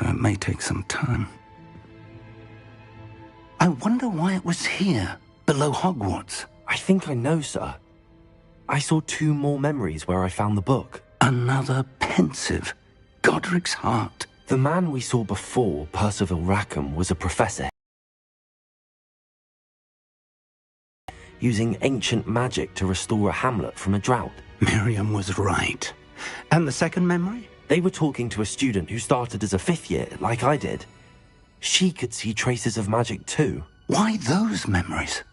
it may take some time. I wonder why it was here, below Hogwarts. I think I know, sir. I saw 2 more memories where I found the book. Another pensive. Godric's heart. The man we saw before, Percival Rackham, was a professor using ancient magic to restore a hamlet from a drought. Miriam was right. And the second memory? They were talking to a student who started as a 5th year, like I did. She could see traces of magic too. Why those memories?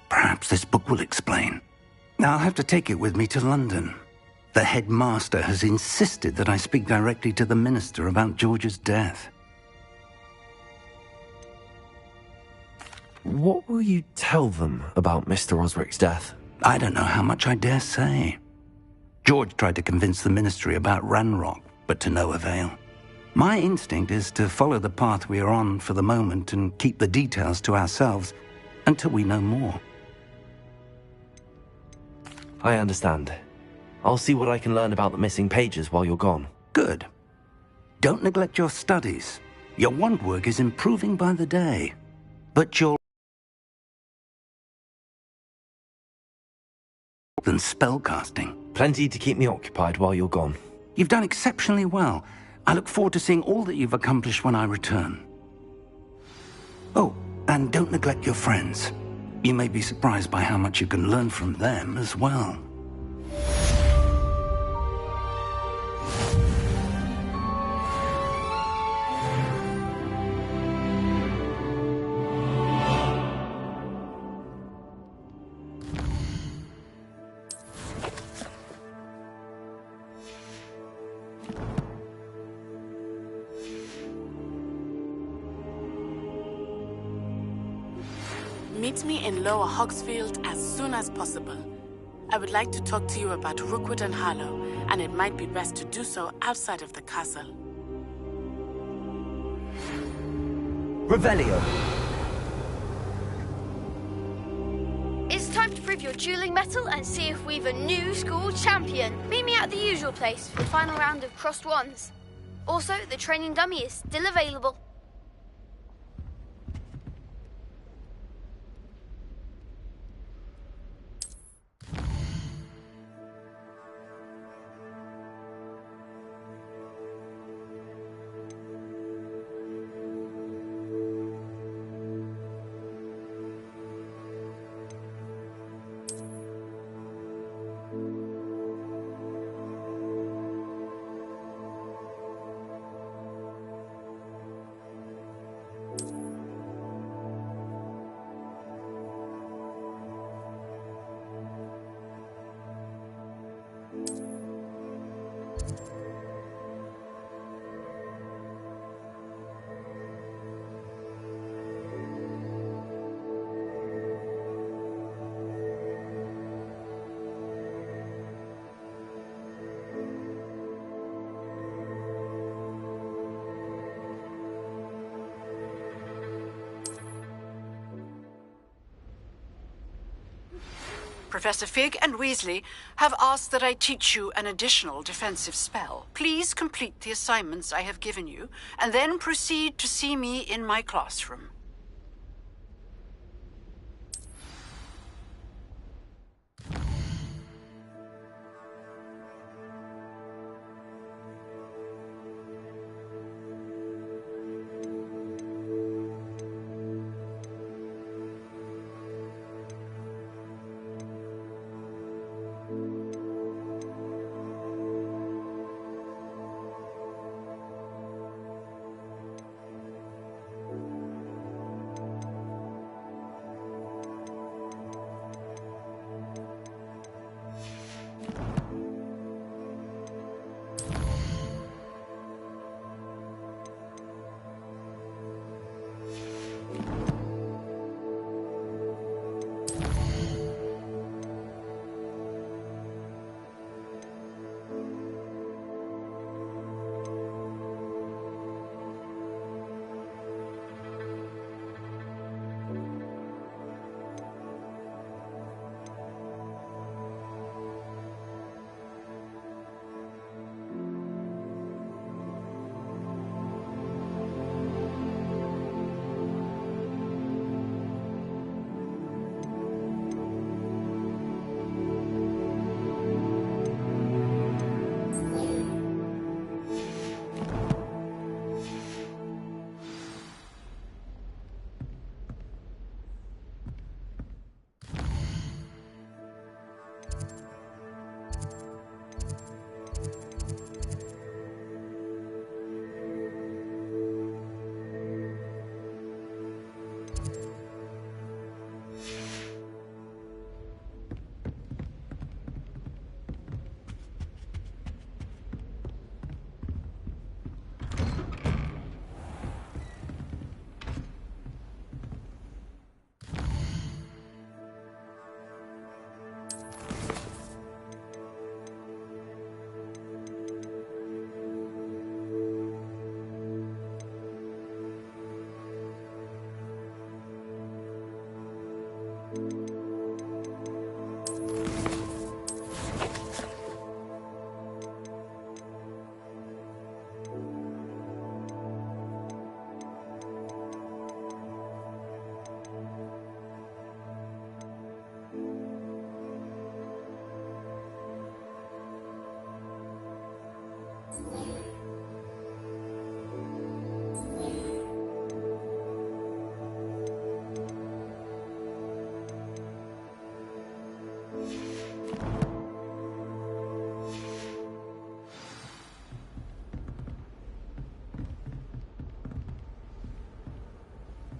Perhaps this book will explain. I'll have to take it with me to London. The headmaster has insisted that I speak directly to the minister about George's death. What will you tell them about Mr. Osric's death? I don't know how much I dare say. George tried to convince the ministry about Ranrock, but to no avail. My instinct is to follow the path we are on for the moment and keep the details to ourselves until we know more. I understand. I'll see what I can learn about the missing pages while you're gone. Good. Don't neglect your studies. Your wand work is improving by the day. But you're than spellcasting. Plenty to keep me occupied while you're gone. You've done exceptionally well. I look forward to seeing all that you've accomplished when I return. Oh, and don't neglect your friends. You may be surprised by how much you can learn from them as well. Meet me in Lower Hogsfield as soon as possible. I would like to talk to you about Rookwood and Harlow, and it might be best to do so outside of the castle. Revelio! It's time to prove your dueling mettle and see if we've a new school champion. Meet me at the usual place for the final round of crossed wands. Also, the training dummy is still available. Professor Fig and Weasley have asked that I teach you an additional defensive spell. Please complete the assignments I have given you, and then proceed to see me in my classroom.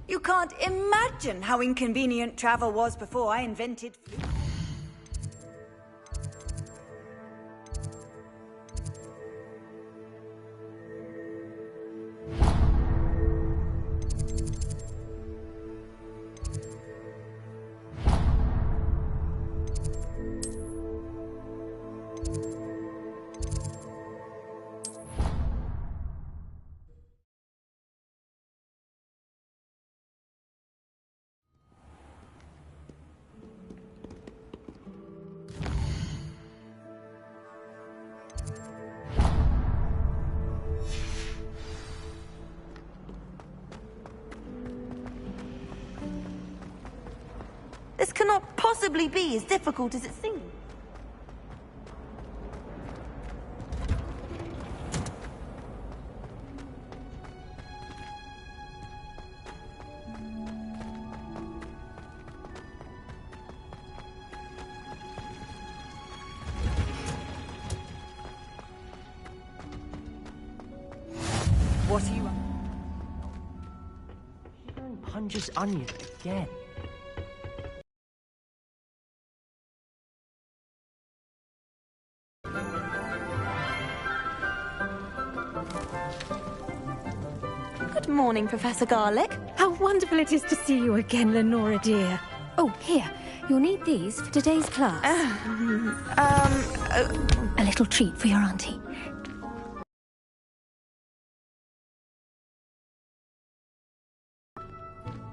You can't imagine how inconvenient travel was before I invented... This cannot possibly be as difficult as it seems. What are you... Don't punch his onion again. Good morning, Professor Garlic. How wonderful it is to see you again, Lenora dear. Oh, here. You'll need these for today's class. A little treat for your auntie.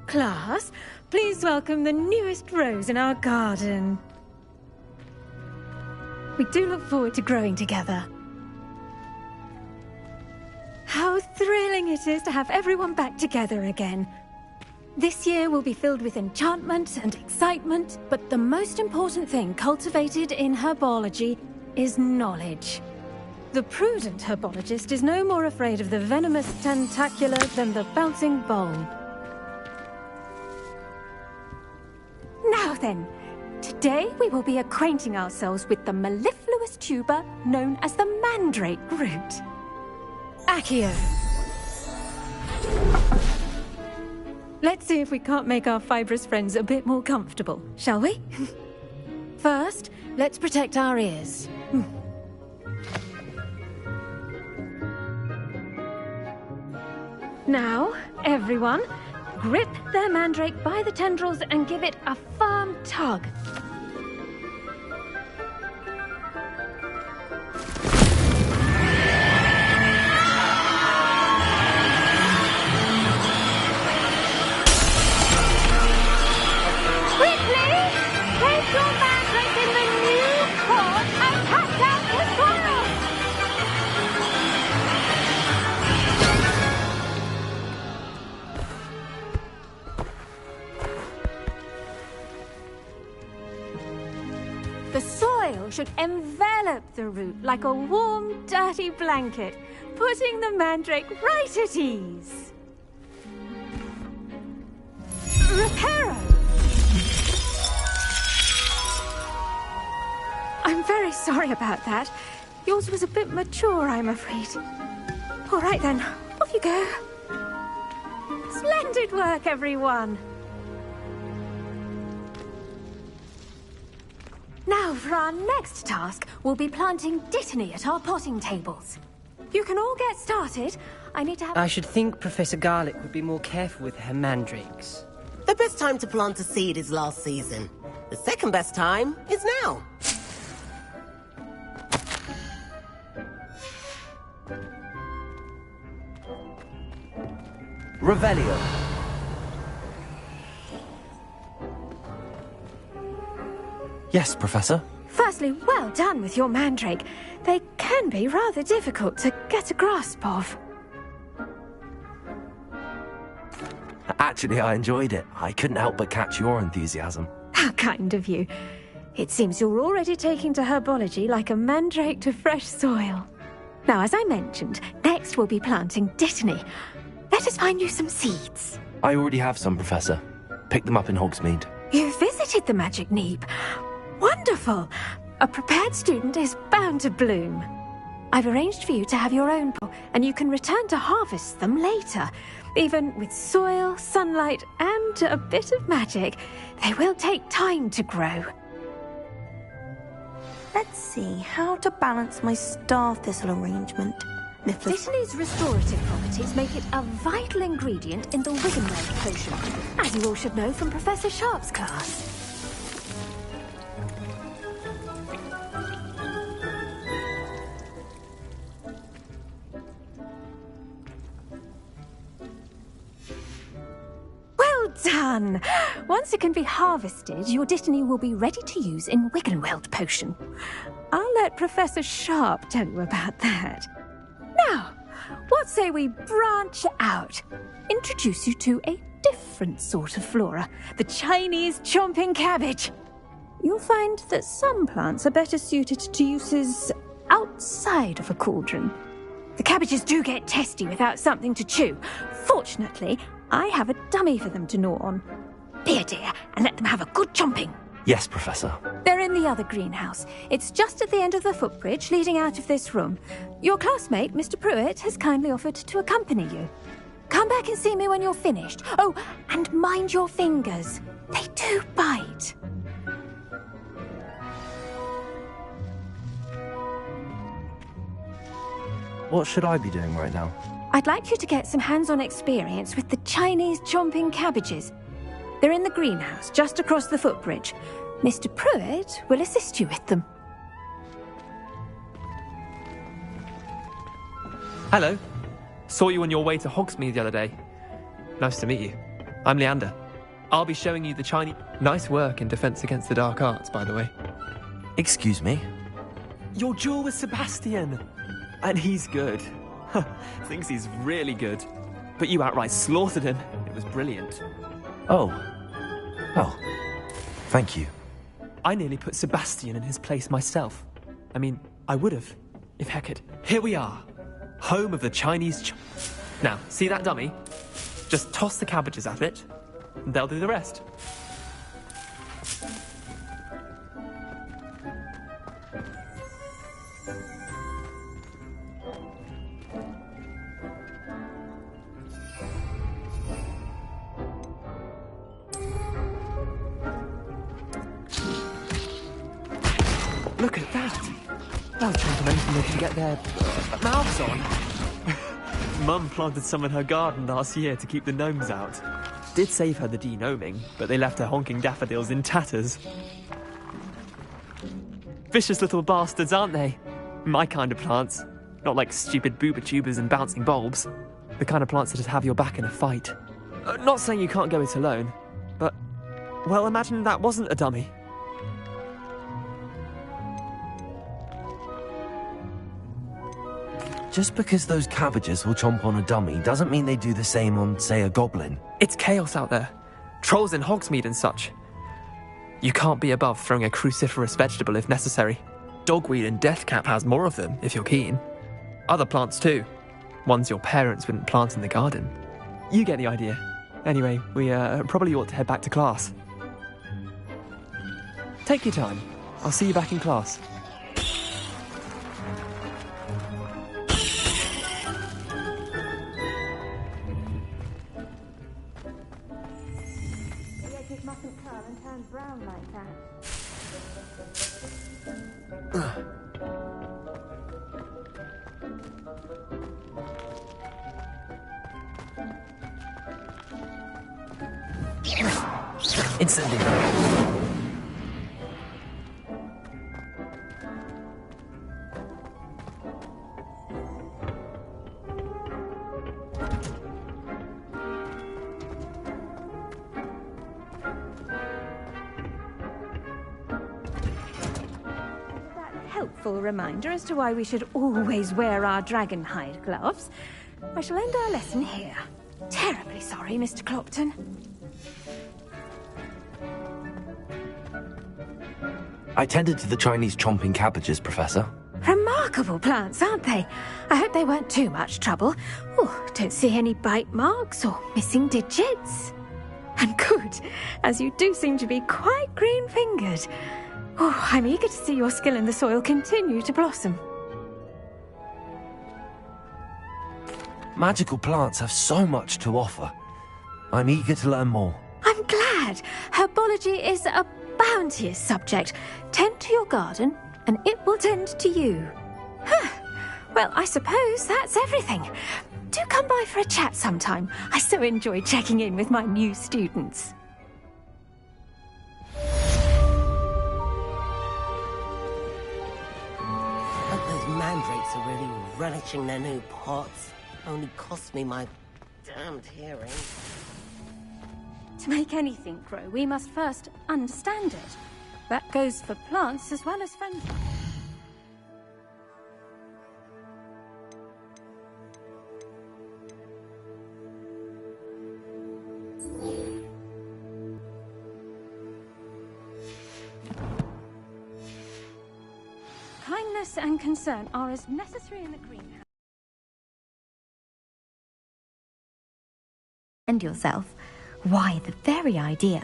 Class, please welcome the newest rose in our garden. We do look forward to growing together. How thrilling it is to have everyone back together again. This year will be filled with enchantment and excitement, but the most important thing cultivated in herbology is knowledge. The prudent herbologist is no more afraid of the venomous tentacula than the bouncing bulb. Now then, today we will be acquainting ourselves with the mellifluous tuber known as the mandrake root. Accio. Let's see if we can't make our fibrous friends a bit more comfortable, shall we? First, let's protect our ears. Now, everyone, grip their mandrake by the tendrils and give it a firm tug. The soil should envelop the root like a warm, dirty blanket, putting the mandrake right at ease. Reparo! I'm very sorry about that. Yours was a bit mature, I'm afraid. All right then, off you go. Splendid work, everyone. Now, for our next task, we'll be planting dittany at our potting tables. You can all get started. I need to have... I should think Professor Garlic would be more careful with her mandrakes. The best time to plant a seed is last season. The second best time is now. Revelio. Yes, Professor? Firstly, well done with your mandrake. They can be rather difficult to get a grasp of. Actually, I enjoyed it. I couldn't help but catch your enthusiasm. How kind of you. It seems you're already taking to herbology like a mandrake to fresh soil. Now, as I mentioned, next we'll be planting dittany. Let us find you some seeds. I already have some, Professor. Picked them up in Hogsmeade. You visited the Magic Neep. Wonderful! A prepared student is bound to bloom. I've arranged for you to have your own and you can return to harvest them later. Even with soil, sunlight, and a bit of magic, they will take time to grow. Let's see how to balance my star thistle arrangement. Dittany's restorative properties make it a vital ingredient in the Wiggenweld potion, as you all should know from Professor Sharp's class. Well done! Once it can be harvested, your Dittany will be ready to use in Wiggenweld potion. I'll let Professor Sharp tell you about that. Now, what say we branch out? Introduce you to a different sort of flora, the Chinese chomping cabbage. You'll find that some plants are better suited to uses outside of a cauldron. The cabbages do get testy without something to chew. Fortunately, I have a dummy for them to gnaw on. Be a dear and let them have a good chomping. Yes, Professor. They're in the other greenhouse. It's just at the end of the footbridge leading out of this room. Your classmate, Mr. Pruitt, has kindly offered to accompany you. Come back and see me when you're finished. Oh, and mind your fingers. They do bite. What should I be doing right now? I'd like you to get some hands-on experience with the Chinese chomping cabbages. They're in the greenhouse, just across the footbridge. Mr. Pruitt will assist you with them. Hello. Saw you on your way to Hogsmeade the other day. Nice to meet you. I'm Leander. I'll be showing you the Chinese... Nice work in Defense Against the Dark Arts, by the way. Excuse me? Your duel with Sebastian. And he's good. Thinks he's really good. But you outright slaughtered him. It was brilliant. Oh. Oh. Thank you. I nearly put Sebastian in his place myself. I mean, I would have, if Hecate. Here we are. Home of the Chinese... Now, see that dummy? Just toss the cabbages at it, and they'll do the rest. Look at that! They'll jump on anything they can get their mouths on. Mum planted some in her garden last year to keep the gnomes out. Did save her the de-gnoming, but they left her honking daffodils in tatters. Vicious little bastards, aren't they? My kind of plants. Not like stupid booba tubers and bouncing bulbs. The kind of plants that'd have your back in a fight. Not saying you can't go it alone, but... Well, imagine that wasn't a dummy. Just because those cabbages will chomp on a dummy doesn't mean they do the same on, say, a goblin. It's chaos out there. Trolls in Hogsmeade and such. You can't be above throwing a cruciferous vegetable if necessary. Dogweed and deathcap has more of them, if you're keen. Other plants too. Ones your parents wouldn't plant in the garden. You get the idea. Anyway, we probably ought to head back to class. Take your time. I'll see you back in class. Mustn't curl and turn brown like that. Incendiary. Helpful reminder as to why we should always wear our dragonhide gloves. I shall end our lesson here. Terribly sorry, Mr. Clopton. I tended to the Chinese chomping cabbages, Professor. Remarkable plants, aren't they? I hope they weren't too much trouble. Oh, don't see any bite marks or missing digits. And good, as you do seem to be quite green-fingered. Oh, I'm eager to see your skill in the soil continue to blossom. Magical plants have so much to offer. I'm eager to learn more. I'm glad. Herbology is a bounteous subject. Tend to your garden, and it will tend to you. Well, I suppose that's everything. Do come by for a chat sometime. I so enjoy checking in with my new students. Hope those mandrakes are really relishing their new pots. Only cost me my damned hearing. To make anything grow, we must first understand it. That goes for plants as well as fungi. Kindness and concern are as necessary in the greenhouse. And yourself. Why, the very idea.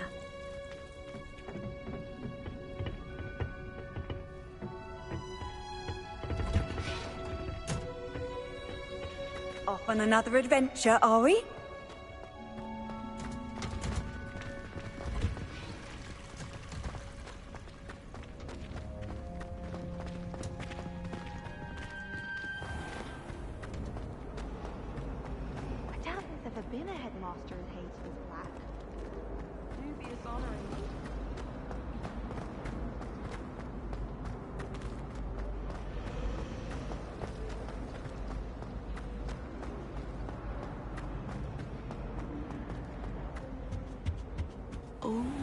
Off on another adventure, are we? I doubt there's ever been a headmaster as hated as Black. Dubious honor indeed.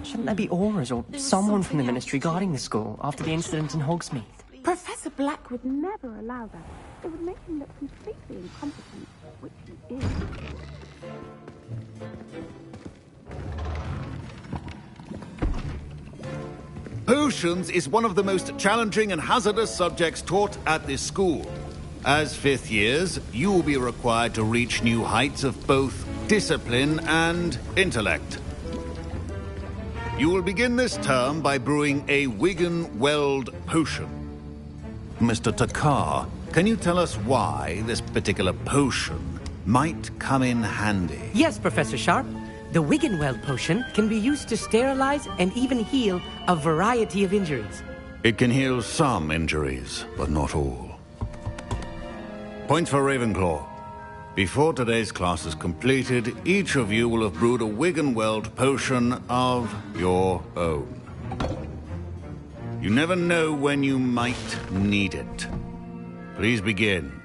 Shouldn't there be auras or someone from the Ministry guarding the school after the incident in Hogsmeade? Professor Black would never allow that. It would make him look completely incompetent, which he is. Potions is one of the most challenging and hazardous subjects taught at this school. As fifth years, you will be required to reach new heights of both discipline and intellect. You will begin this term by brewing a Wigan-Weld potion. Mr. Takar, can you tell us why this particular potion might come in handy? Yes, Professor Sharp. The Wigan-Weld potion can be used to sterilize and even heal a variety of injuries. It can heal some injuries, but not all. Points for Ravenclaw. Before today's class is completed, each of you will have brewed a Wigan-Weld potion of your own. You never know when you might need it. Please begin.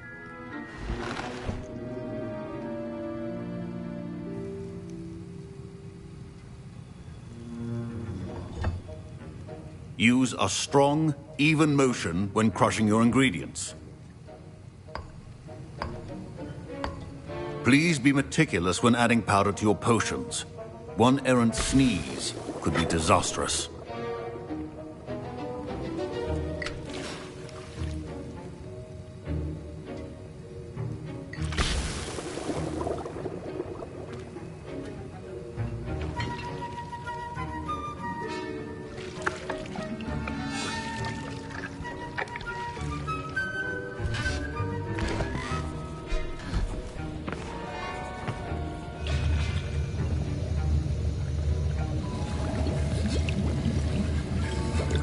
Use a strong, even motion when crushing your ingredients. Please be meticulous when adding powder to your potions. One errant sneeze could be disastrous.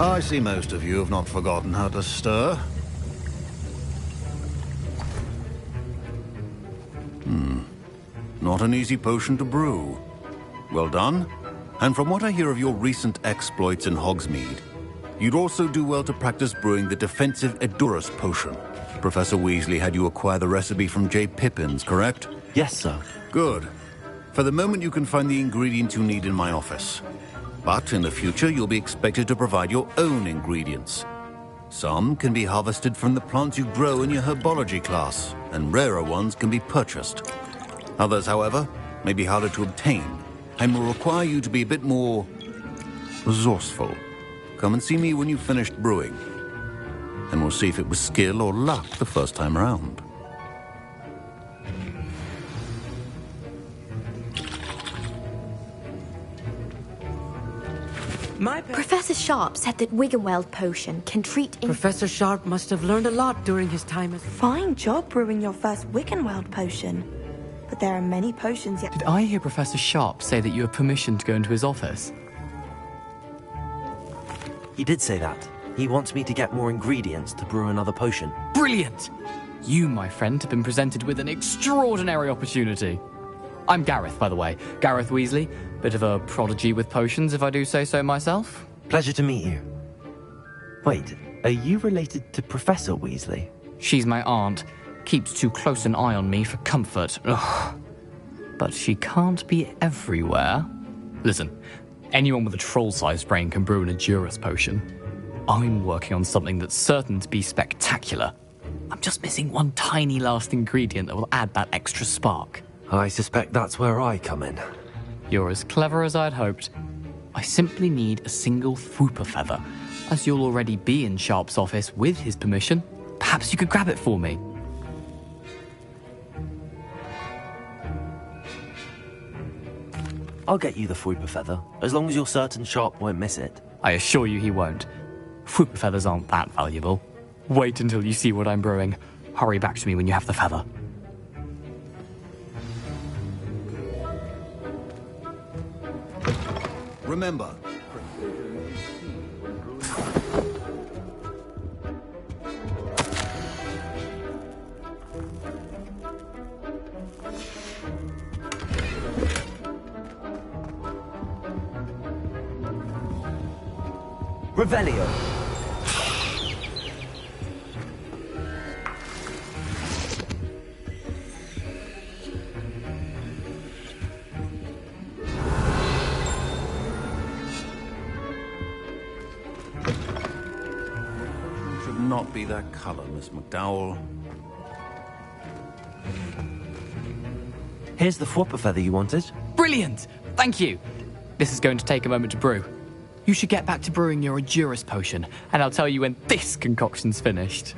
I see most of you have not forgotten how to stir. Not an easy potion to brew. Well done. And from what I hear of your recent exploits in Hogsmeade, you'd also do well to practice brewing the defensive Edurus potion. Professor Weasley had you acquire the recipe from J. Pippin's, correct? Yes, sir. Good. For the moment, you can find the ingredients you need in my office. But in the future, you'll be expected to provide your own ingredients. Some can be harvested from the plants you grow in your herbology class, and rarer ones can be purchased. Others, however, may be harder to obtain, and will require you to be a bit more resourceful. Come and see me when you've finished brewing, and we'll see if it was skill or luck the first time around. Professor Sharp said that Wigan-Weld potion can treat... Professor Sharp must have learned a lot during his time as... Fine job brewing your first Wigan-Weld potion. but there are many potions yet. Did I hear Professor Sharp say that you have permission to go into his office? He did say that. He wants me to get more ingredients to brew another potion. Brilliant! You, my friend, have been presented with an extraordinary opportunity. I'm Gareth, by the way. Gareth Weasley. Bit of a prodigy with potions, if I do say so myself. Pleasure to meet you. Wait, are you related to Professor Weasley? She's my aunt. Keeps too close an eye on me for comfort. Ugh. But she can't be everywhere. Listen, anyone with a troll-sized brain can brew an Edurus potion. I'm working on something that's certain to be spectacular. I'm just missing one tiny last ingredient that will add that extra spark. I suspect that's where I come in. You're as clever as I'd hoped. I simply need a single Fwooper feather. As you'll already be in Sharp's office with his permission, perhaps you could grab it for me. I'll get you the Fwooper feather, as long as you're certain Sharp won't miss it. I assure you he won't. Fwooper feathers aren't that valuable. Wait until you see what I'm brewing. Hurry back to me when you have the feather. Remember, Revelio. should not be that color, Miss McDowell. Here's the Fwooper feather you wanted. Brilliant! Thank you! This is going to take a moment to brew. You should get back to brewing your Edurus potion, and I'll tell you when this concoction's finished.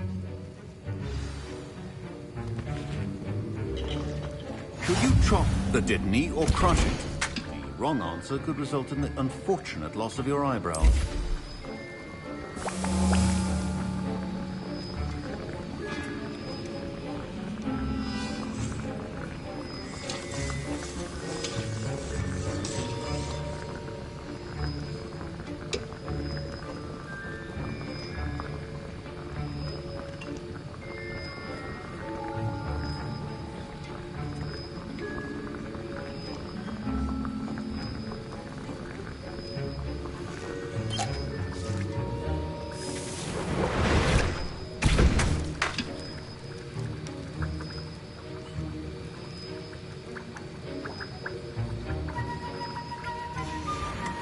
Should you chop the Dittany or crush it? The wrong answer could result in the unfortunate loss of your eyebrows.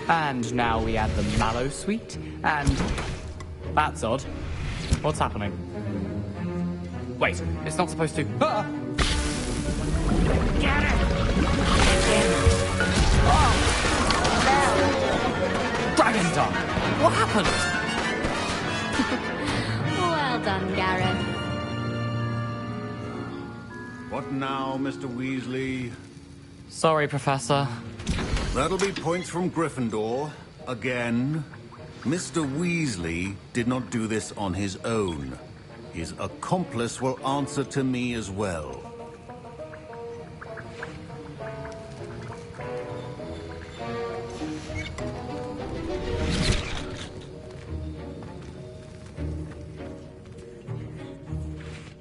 And now we add the mallow sweet, and... That's odd. What's happening? Wait, it's not supposed to... Ah! Get it! Oh! Dragon Tongue! What happened? Well done, Gareth. What now, Mr. Weasley? Sorry, Professor. That'll be points from Gryffindor. Again. Mr. Weasley did not do this on his own. His accomplice will answer to me as well.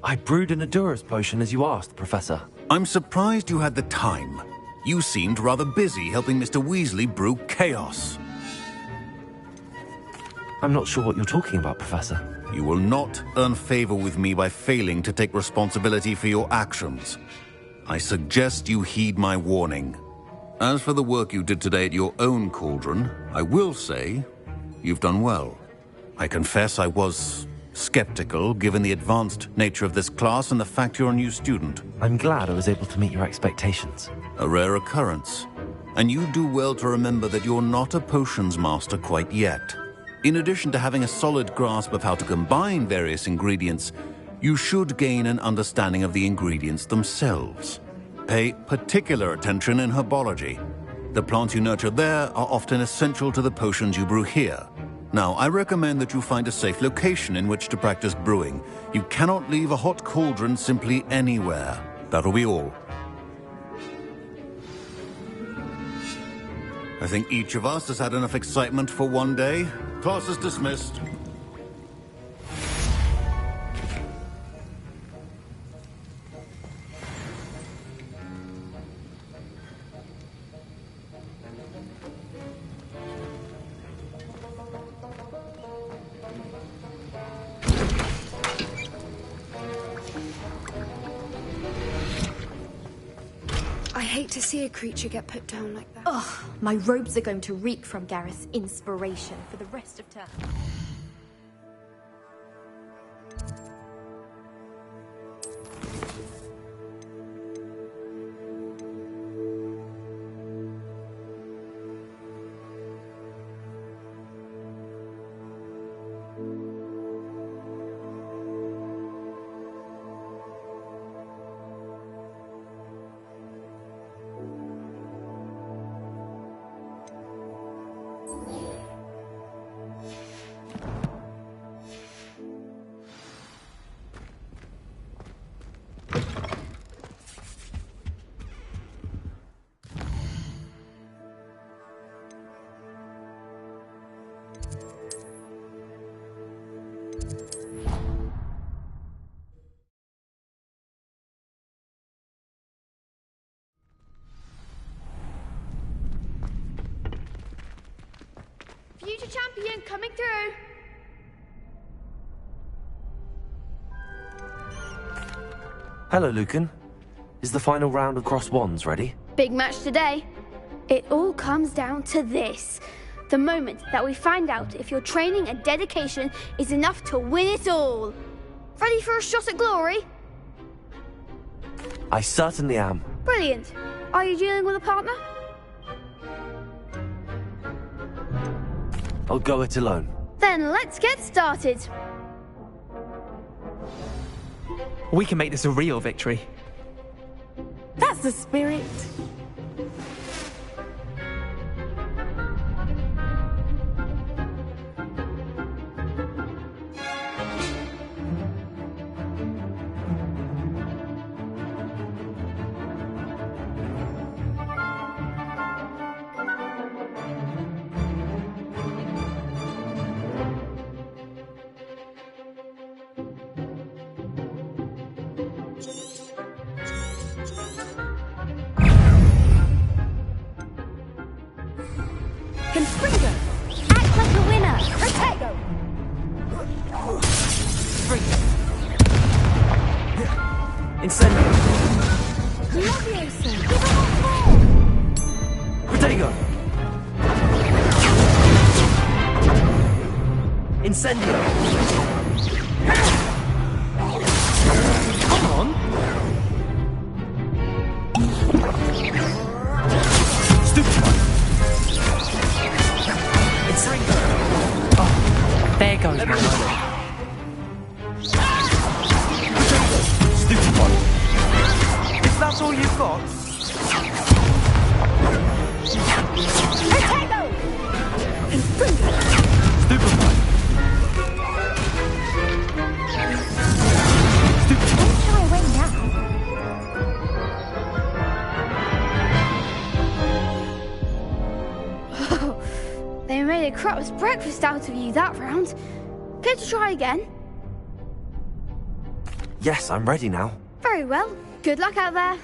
I brewed an Edurus potion as you asked, Professor. I'm surprised you had the time. You seemed rather busy helping Mr. Weasley brew chaos. I'm not sure what you're talking about, Professor. You will not earn favor with me by failing to take responsibility for your actions. I suggest you heed my warning. As for the work you did today at your own cauldron, I will say you've done well. I confess I was skeptical, given the advanced nature of this class and the fact you're a new student. I'm glad I was able to meet your expectations. A rare occurrence. And you do well to remember that you're not a potions master quite yet. In addition to having a solid grasp of how to combine various ingredients, you should gain an understanding of the ingredients themselves. Pay particular attention in herbology. The plants you nurture there are often essential to the potions you brew here. Now, I recommend that you find a safe location in which to practice brewing. You cannot leave a hot cauldron simply anywhere. That'll be all. I think each of us has had enough excitement for one day. Class is dismissed. I hate to see a creature get put down like that. Ugh, my robes are going to reek from Gareth's inspiration for the rest of term. Future champion coming through. Hello, Lucan. Is the final round of Cross Wands ready? Big match today. It all comes down to this. The moment that we find out if your training and dedication is enough to win it all. Ready for a shot at glory? I certainly am. Brilliant. Are you dealing with a partner? I'll go it alone. Then let's get started. We can make this a real victory. That's the spirit. Confringo! Act like a winner! Protego! Incendio! Leviosa! Give him a call! Protego! Incendio! Come on! Stupid one! There goes my money. Stupid one! If that's all you've got. Protego! Confringo! Stupid one! Stupid one! Don't shy away now. They made a crap's breakfast out of you that round. Care to try again? Yes, I'm ready now. Very well. Good luck out there.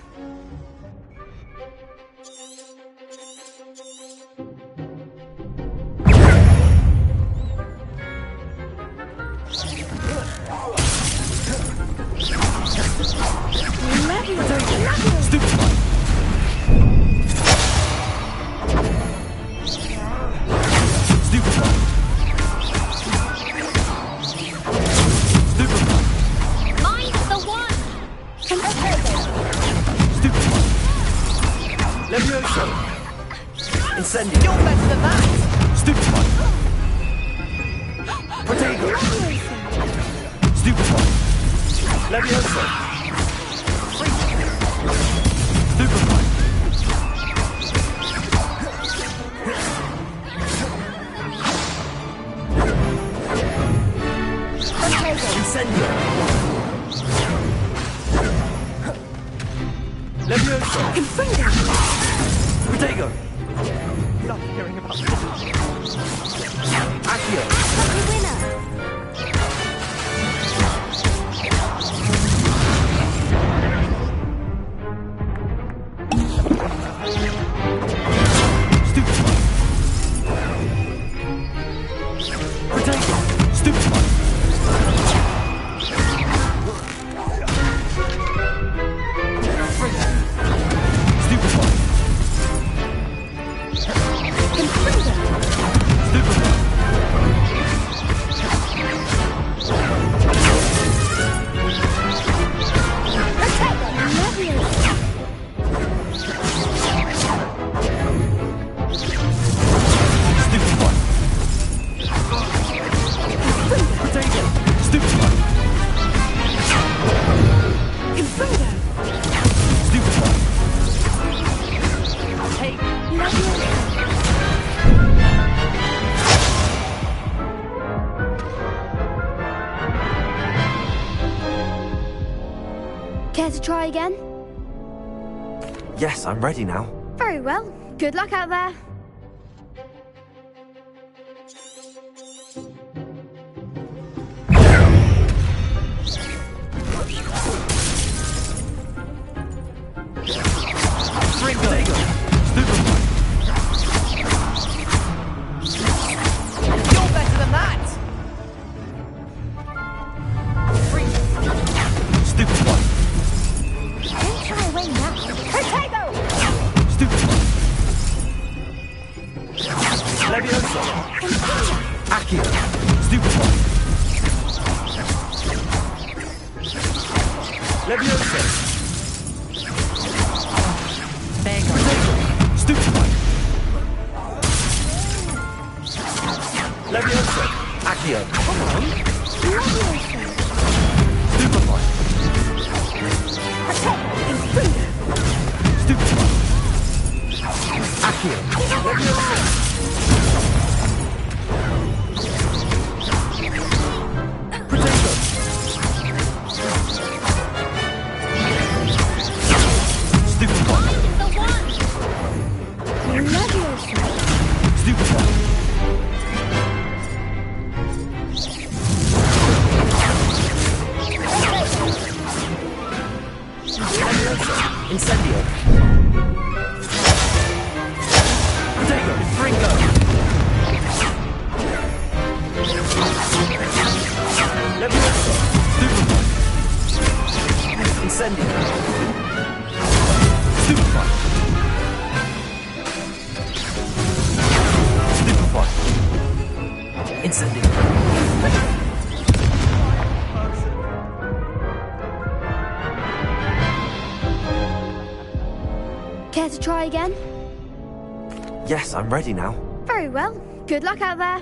Stupid one! Stupid one! Stupid one! Mine's the one! Stupid one! Leviosa! Incendio! You're better than that! Stupid one! Protego! Stupid one! Leviosa! Stupid one! Incendio! Leviosa! Confringo! Protego! love hearing about this. Accio! Lucky winner! Care to try again? Yes, I'm ready now. Very well. Good luck out there. You're better than that! Stupid one. Don't try away now. Potato! Stupid one. Leviosa. Accio. Stupid one. Leviosa. There goes. Stupid one. Leviosa. Accio. Come on. Leviosa. Stupid one. Stupid one. Accio. Leviosa. Potato. Stupid one. Leviosa. Stupid one. Incendio. Potato. Fringo. Leviosa. Stupid one. Incendio. Stupid one. Stupid one. Incendio. Care to try again? Yes, I'm ready now. Very well. Good luck out there.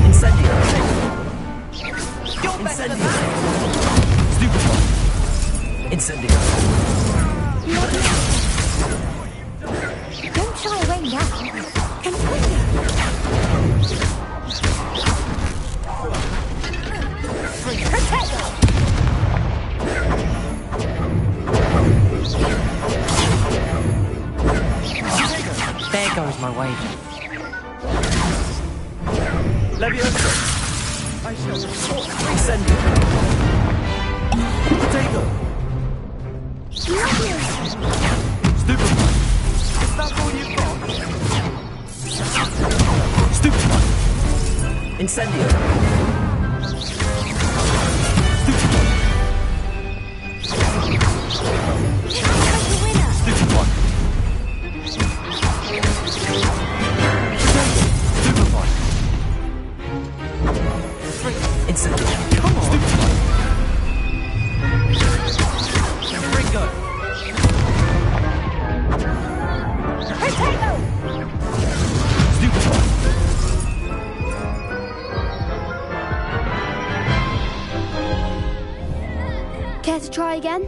Incendio. You're better than Incendio. that! Stupid one. Incendio. Don't shy away now. Potato! There goes my wager. Leviosa. I shall report. Incendio. Potato. Stupid one. Is that all you've got? Stupid one. Incendio. Stupid one. Stupid one. Stupid one. Incendio. Come on! Stupid one. Fringo! Potato! Stupid one. Care to try again?